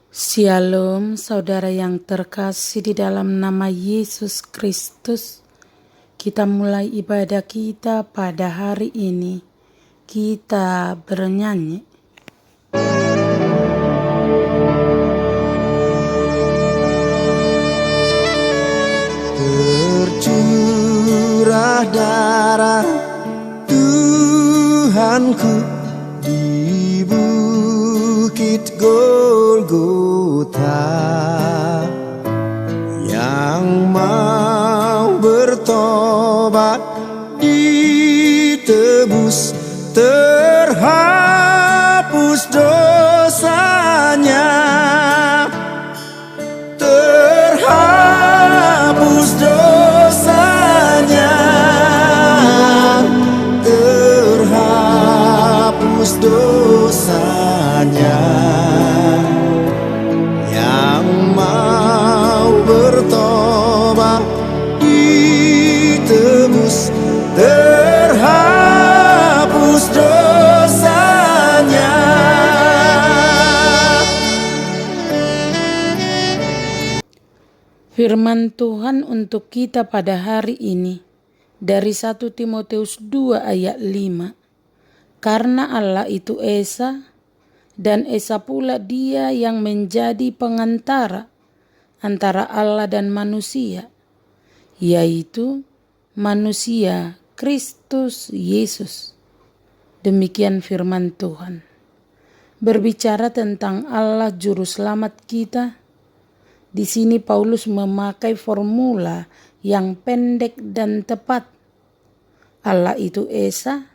Shalom saudara yang terkasih di dalam nama Yesus Kristus. Kita mulai ibadah kita pada hari ini. Kita bernyanyi. Tercurah darah Tuhanku di bukit Golgota, yang mau bertobat ditebus, terhapus dosanya, terhapus dosanya, terhapus dosanya. Yang mau bertobat ditebus, terhapus dosanya. Firman Tuhan untuk kita pada hari ini dari 1 Timotius 2 ayat 5. Karena Allah itu Esa, dan Esa pula Dia yang menjadi pengantara antara Allah dan manusia, yaitu manusia Kristus Yesus. Demikian firman Tuhan. Berbicara tentang Allah Juru Selamat kita, di sini Paulus memakai formula yang pendek dan tepat. Allah itu Esa,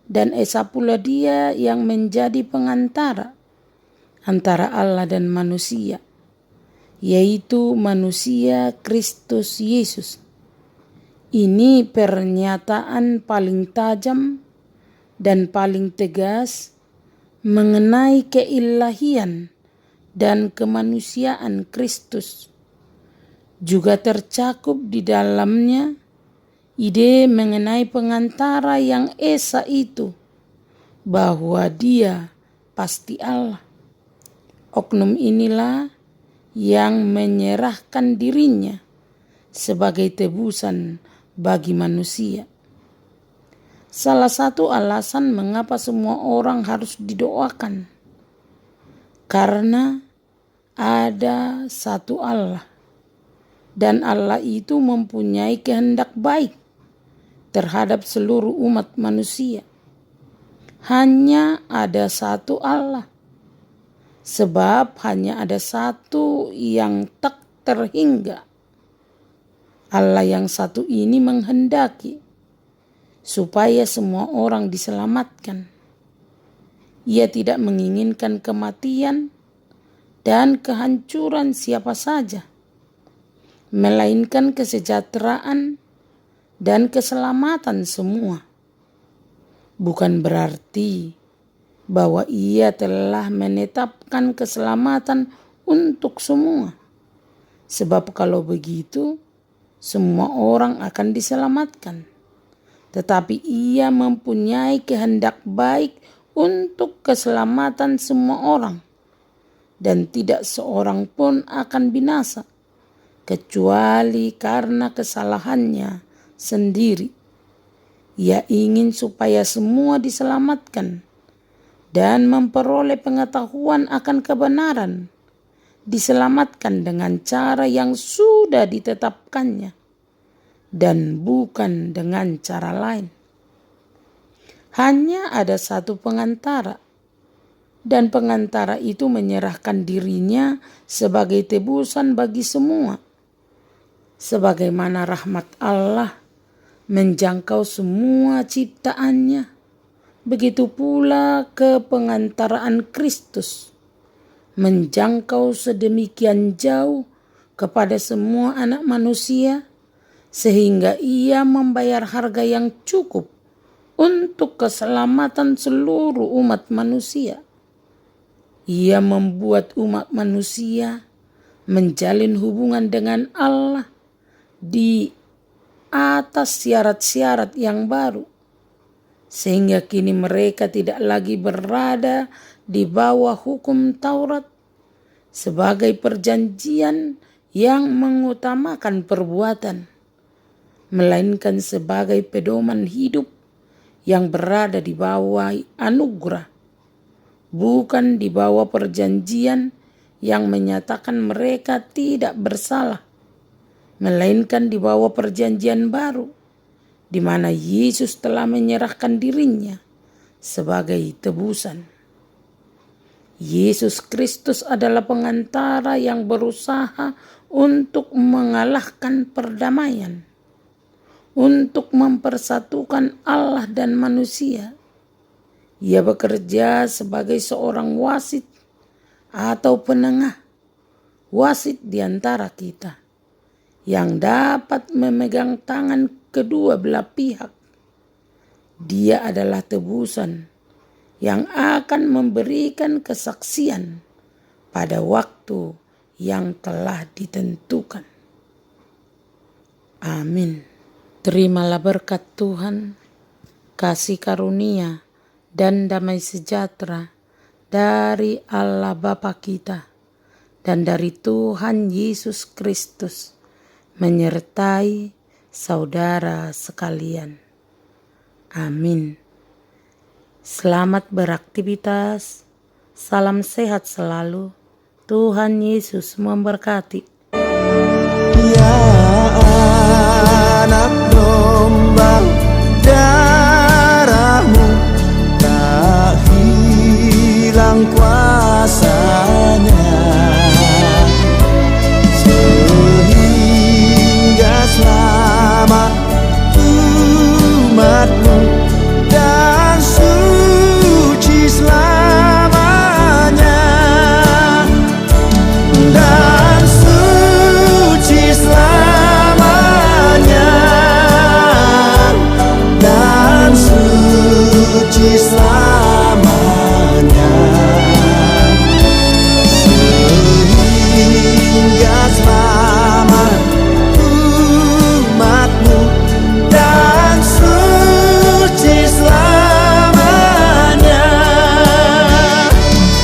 dan Esa pula Dia yang menjadi pengantara antara Allah dan manusia, yaitu manusia Kristus Yesus. Ini pernyataan paling tajam dan paling tegas mengenai keilahian dan kemanusiaan Kristus. Juga tercakup di dalamnya ide mengenai pengantara yang Esa itu, bahwa Dia pasti Allah. Oknum inilah yang menyerahkan dirinya sebagai tebusan bagi manusia. Salah satu alasan mengapa semua orang harus didoakan, karena ada satu Allah, dan Allah itu mempunyai kehendak baik terhadap seluruh umat manusia. Hanya ada satu Allah, sebab hanya ada satu yang tak terhingga. Allah yang satu ini menghendaki supaya semua orang diselamatkan. Ia tidak menginginkan kematian dan kehancuran siapa saja, melainkan kesejahteraan dan keselamatan semua. Bukan berarti bahwa Ia telah menetapkan keselamatan untuk semua. Sebab kalau begitu, semua orang akan diselamatkan. Tetapi Ia mempunyai kehendak baik untuk keselamatan semua orang, dan tidak seorang pun akan binasa, kecuali karena kesalahannya sendiri. Ia ingin supaya semua diselamatkan dan memperoleh pengetahuan akan kebenaran, diselamatkan dengan cara yang sudah ditetapkannya dan bukan dengan cara lain. Hanya ada satu pengantara, dan pengantara itu menyerahkan dirinya sebagai tebusan bagi semua. Sebagaimana rahmat Allah menjangkau semua ciptaannya, begitu pula kepengantaraan Kristus menjangkau sedemikian jauh kepada semua anak manusia, sehingga Ia membayar harga yang cukup untuk keselamatan seluruh umat manusia. Ia membuat umat manusia menjalin hubungan dengan Allah di atas syarat-syarat yang baru, sehingga kini mereka tidak lagi berada di bawah hukum Taurat, sebagai perjanjian yang mengutamakan perbuatan, melainkan sebagai pedoman hidup yang berada di bawah anugerah, bukan di bawah perjanjian yang menyatakan mereka tidak bersalah, melainkan di bawah perjanjian baru, di mana Yesus telah menyerahkan dirinya sebagai tebusan. Yesus Kristus adalah pengantara yang berusaha untuk mengalahkan perdamaian, untuk mempersatukan Allah dan manusia. Ia bekerja sebagai seorang wasit atau penengah, wasit di antara kita, yang dapat memegang tangan kedua belah pihak. Dia adalah tebusan yang akan memberikan kesaksian pada waktu yang telah ditentukan. Amin. Terimalah berkat Tuhan, kasih karunia dan damai sejahtera dari Allah Bapa kita dan dari Tuhan Yesus Kristus menyertai saudara sekalian. Amin. Selamat beraktivitas, salam sehat selalu, Tuhan Yesus memberkati. Ya anak domba, darahmu tak hilang kuasanya, sehingga selama